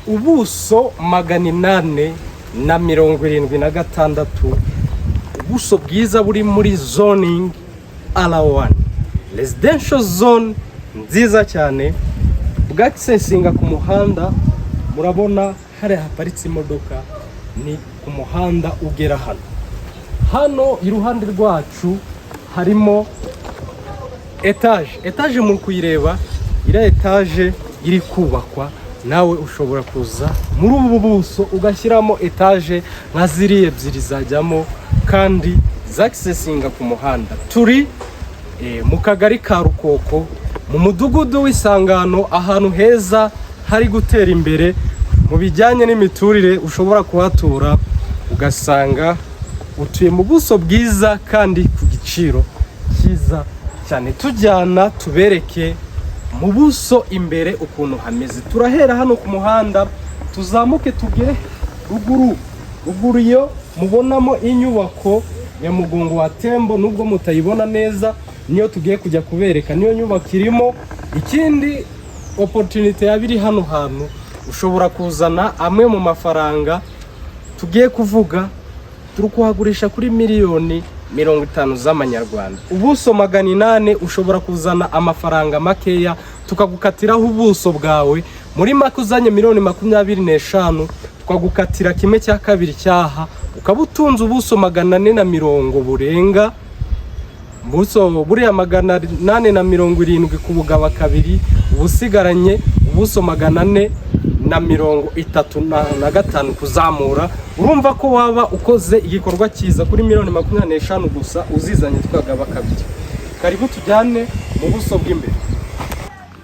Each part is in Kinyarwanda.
ubuso 876, ubuso bwiza buri muri zoning R1 residential zone nziza cyane. Bwakisesinga ku muhanda, murabona hari haparitse imodoka, ni ku muhanda ugera hano iruhande rwacu harimo etage muri kuyireba, ira etage iri kubakwa. Nawe ushobora kuza muri ubu buso ugashyiramo etage nka ziri ebyiri zajyamo kandi zakisesinga ku muhanda. Turi mu kagari ka Rukoko mu mudugudu w'Isangano, ahantu heza hari gutera imbere mu bijyanye n'imiturire. Ushobora kuhatura ugasanga utuye mu buso bwiza kandi ku giciro cyiza cyane. Tujyana tubereke mu buso imbere ukuntu hameze. Turahera hano ku muhanda tuzamuke tugere ruguru yo mubonamo inyubako ya Mugongo wa Tembo. Nubwo mutayibona neza, niyo tugiye kujya kubereka, niyo nyubako irimo. Ikindi opportunity yabiri hano hantu, ushobora kuzana amwe mu mafaranga tugiye kuvuga, turi kuhagurisha kuri miliyoni 50 z'amanyarwanda. Ubuso 800 ushobora kuzana amafaranga makeya tukagukatiraho ubuso bwawe. Muri make uzanye miliyoni 25 tukagukatira kimwe cya kabiri cyaha, ukaba utunze ubuso 440 burenga. Ubuso buriya 870 kubugaba kabiri, ubusigaranye ubuso 435 kuzamura. Urumva ko waba ukoze igikorwa cyiza kuri miliyoni 25 gusa uzizanye twagaba kabiri. Karibu tujyane mu buso bw'imbere.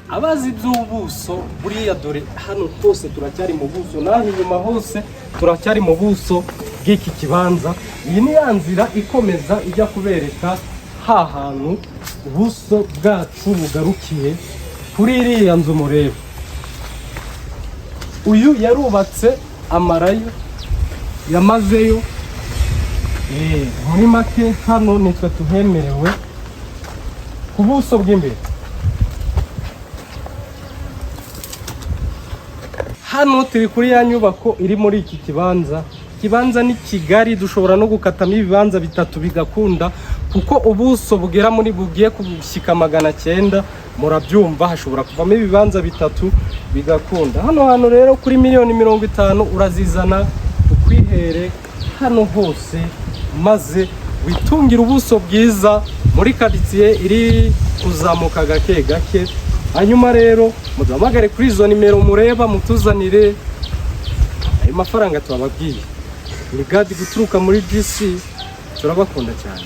Abazi by'ubuso buriya dore hano hose turacyari mu buso, naho inyuma hose turacyari mu buso bw'iki kibanza. Iyi ni ya nzira ikomeza ijya kubereka ha hantu ubuso bwacu bugarukiye kuri iriya nzu mureba. Uyu yarubatse amarayo yamazeyo. Muri make hano nitwe tuhemerewe ku buso bw'imbere. Hano turi kuri ya nyubako iri muri iki kibanza. Kibanza ni kigari, dushobora no gukatamo ibibanza bitatu bigakunda, kuko ubuso bugera muri bugiye kubushyika 900. Murabyumva, hashobora kuvamo ibibanza bitatu bigakunda. Hano rero kuri miliyoni 50 urazizana ukwihere hano hose, maze witungira ubuso bwiza muri quartier iri kuzamuka gake gake. Hanyuma rero muduhamagare kuri izo nimero mureba, mutuzanire ayo mafaranga twababwiye. Ni Gadi guturuka muri DC, turabakunda cyane.